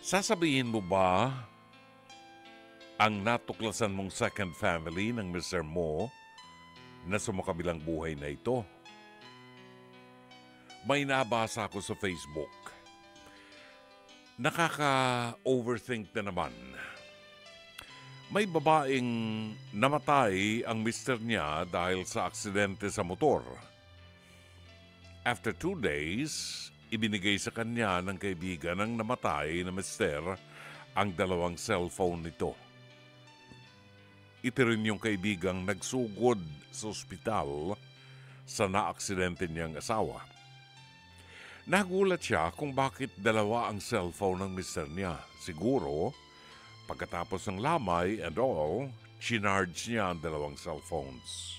Sasabihin mo ba ang natuklasan mong second family ng Mr. Mo na sumakabilang buhay na ito? May nabasa ako sa Facebook. Nakaka-overthink na naman. May babaeng namatay ang mister niya dahil sa aksidente sa motor. After 2 days, ibinigay sa kanya ng kaibigan ng namatay na mister ang 2 cellphone nito. Ito rin yung kaibigang nagsugod sa ospital sa naaksidente niyang asawa. Nagulat siya kung bakit 2 ang cellphone ng mister niya. Siguro, pagkatapos ng lamay and all, chinarge niya ang 2 cellphones.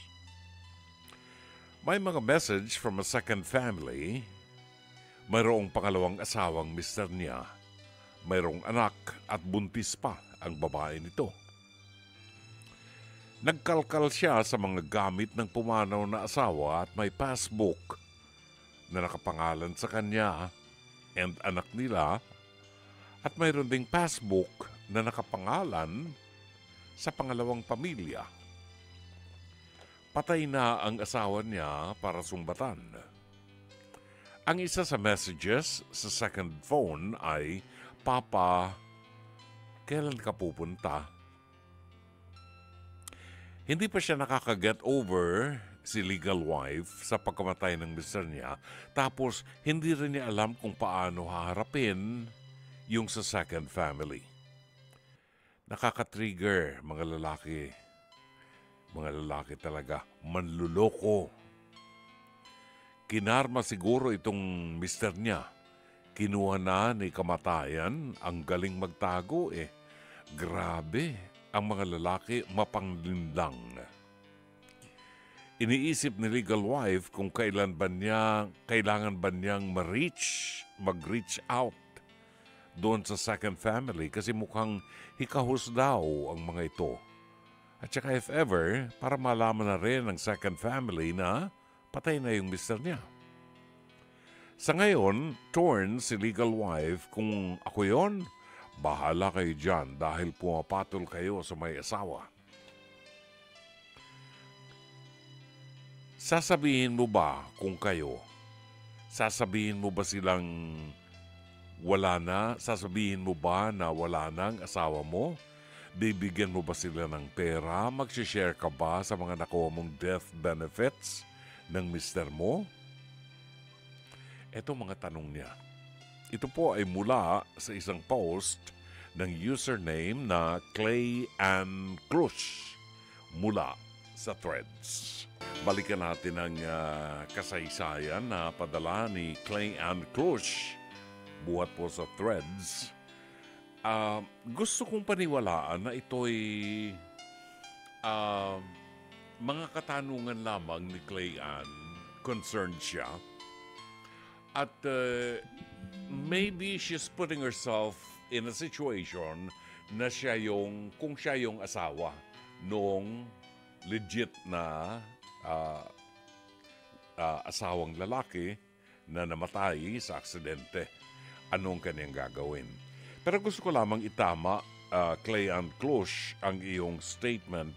May mga message from a second family. Mayroong pangalawang asawang mister niya. Mayroong anak at buntis pa ang babae nito. Nagkalkal siya sa mga gamit ng pumanaw na asawa at may passbook na nakapangalan sa kanya and anak nila at mayroon ding passbook na nakapangalan sa pangalawang pamilya. Patay na ang asawa niya para sumbatan. Ang isa sa messages sa second phone ay, "Papa, kailan ka pupunta?" Hindi pa siya nakaka-get over si legal wife sa pagkamatay ng mister niya, tapos hindi rin niya alam kung paano haharapin yung sa second family. Nakaka-trigger mga lalaki. Mga lalaki talaga, manluloko. Kinarma siguro itong mister niya. Kinuha na ni kamatayan, ang galing magtago eh. Grabe, ang mga lalaki mapanglinlang. Iniisip ni legal wife kung kailangan ba niyang mag-reach out doon sa second family kasi mukhang hikahos daw ang mga ito. At saka if ever, para malaman na rin ng second family na patay na yung mister niya. Sa ngayon, torn si legal wife kung ako yon, bahala kayo dyan dahil pumapatol kayo sa may asawa. Sasabihin mo ba kung kayo? Sasabihin mo ba silang wala na? Sasabihin mo ba na wala na ang asawa mo? Bibigyan mo ba sila ng pera? Mag-share ka ba sa mga nakuha mong death benefits ng mister mo? Ito mga tanong niya. Ito po ay mula sa isang post ng username na Clay Ann Cruz mula sa Threads. Balikan natin ang kasaysayan na padala ni Clay Ann Cruz buhat po sa Threads. Gusto kong paniwalaan na ito'y mga katanungan lamang ni Clay Ann. Concerned siya. At maybe she's putting herself in a situation na kung siya yung asawa nung legit na asawang lalaki na namatay sa aksidente. Anong kanyang gagawin? Pero gusto ko lamang itama, Clay Ann Cloche, ang iyong statement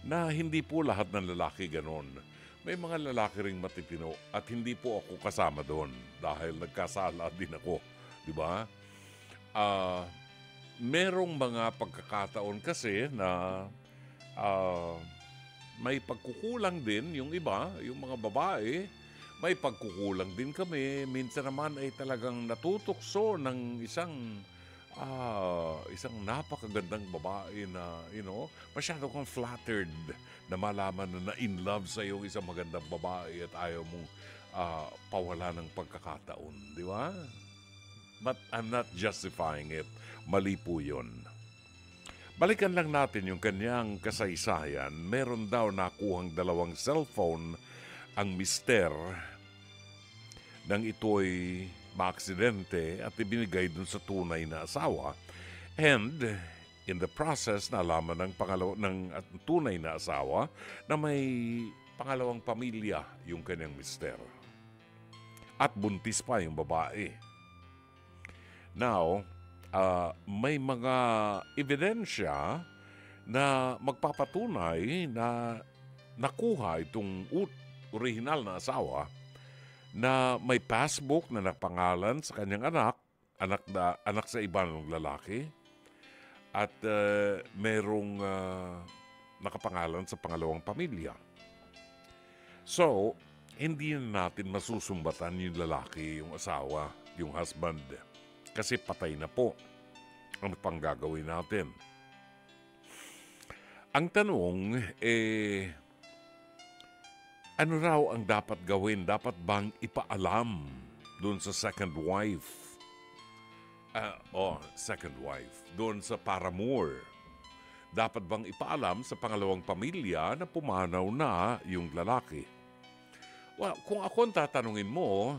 na hindi po lahat ng lalaki ganon. May mga lalaki ring matitino at hindi po ako kasama doon dahil nagkasala din ako. Di ba? Merong mga pagkakataon kasi na may pagkukulang din yung iba, yung mga babae. May pagkukulang din kami. Minsan naman ay talagang natutokso ng isang napakagandang babae na, masyado kang flattered na malaman na in love sa iyo isang magandang babae at ayaw mong pawala ng pagkakataon. Di ba? But I'm not justifying it. Mali po yun. Balikan lang natin yung kanyang kasaysayan. Meron daw nakuhang 2 cellphone ang mister nang ito'y maaksidente at ibinigay dun sa tunay na asawa. And in the process, nalaman ng tunay na asawa na may pangalawang pamilya yung kanyang mister. At buntis pa yung babae. Now, may mga ebidensya na magpapatunay na nakuha itong orihinal na asawa na may passbook na napangalan sa kanyang anak sa ibang lalaki, at merong nakapangalan sa pangalawang pamilya. So, hindi na natin masusumbatan yung lalaki, yung asawa, yung husband, kasi patay na po. Ano pang gagawin natin? Ang tanong, ano raw ang dapat gawin? Dapat bang ipaalam doon sa second wife? Second wife. Doon sa paramour. Dapat bang ipaalam sa pangalawang pamilya na pumanaw na yung lalaki? Well, kung ako ang tatanungin mo,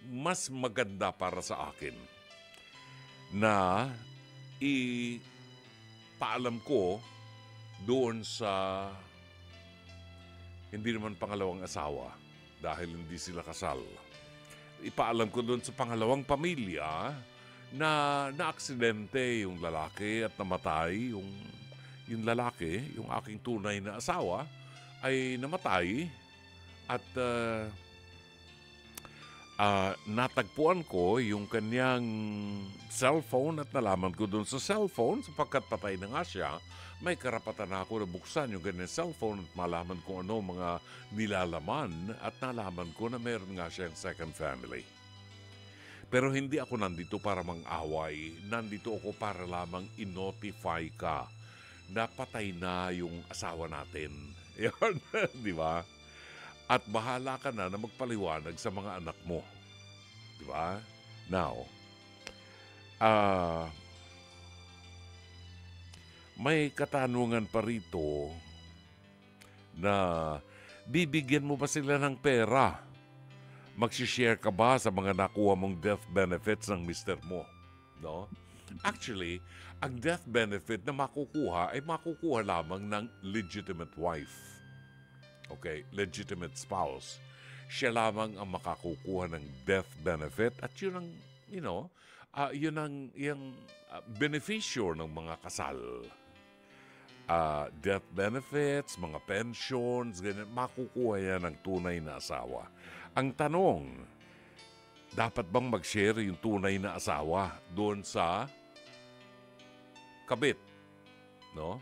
mas maganda para sa akin na ipaalam ko doon sa hindi naman pangalawang asawa dahil hindi sila kasal. Ipaalam ko doon sa pangalawang pamilya na naaksidente yung lalaki at namatay yung lalaki, yung aking tunay na asawa, ay namatay at natagpuan ko yung kanyang cellphone at nalaman ko doon sa cellphone sapagkat patay na nga siya. May karapatan ako na buksan yung kanyang cellphone at malaman kung ano mga nilalaman at nalaman ko na meron nga siyang second family. Pero hindi ako nandito para mang-away. Nandito ako para lamang i-notify ka na patay na yung asawa natin. Yan, di ba? At bahala ka na magpaliwanag sa mga anak mo. Di ba? Now, may katanungan pa rito na bibigyan mo ba sila ng pera? Magsishare ka ba sa mga nakuha mong death benefits ng mister mo? No? Actually, ang death benefit na makukuha ay makukuha lamang ng legitimate wife. Okay, legitimate spouse. Siya lamang ang makakukuha ng death benefit at yun ang, yun ang benepisyo ng mga kasal. Death benefits, mga pensions, ganyan, makukuha yan ng tunay na asawa. Ang tanong, dapat bang mag-share yung tunay na asawa doon sa kabit? No?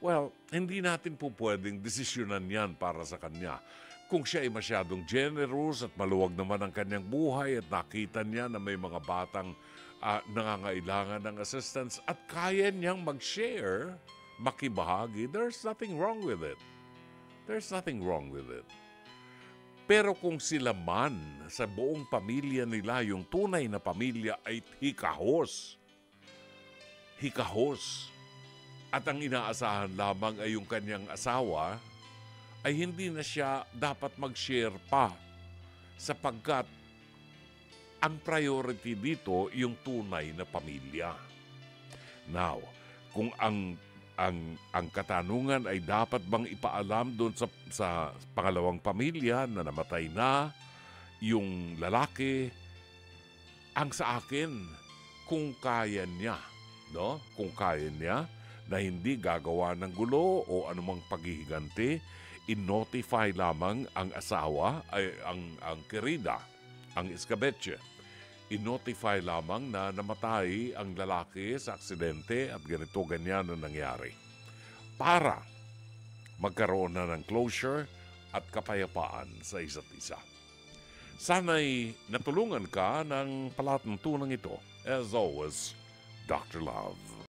Well, hindi natin po pwedeng desisyonan yan para sa kanya. Kung siya ay masyadong generous at maluwag naman ang kanyang buhay at nakita niya na may mga batang nangangailangan ng assistance at kaya niyang mag-share, makibahagi, there's nothing wrong with it. There's nothing wrong with it. Pero kung sila man sa buong pamilya nila, yung tunay na pamilya ay hikahos, at ang inaasahan lamang ay yung kanyang asawa, ay hindi na siya dapat mag-share pa sapagkat ang priority dito yung tunay na pamilya. Now, kung ang katanungan ay dapat bang ipaalam doon sa pangalawang pamilya na namatay na yung lalaki, ang sa akin, kung kaya niya, no? Kung kaya niya na hindi gagawa ng gulo o anumang paghihiganti, i-notify lamang ang asawa, ay ang kerida, ang iskabetche. I-notify lamang na namatay ang lalaki sa aksidente at ganito ganyan na nangyari. Para magkaroon na ng closure at kapayapaan sa isa't isa. Sana'y natulungan ka ng palatuntunan ito. As always, Dr. Love.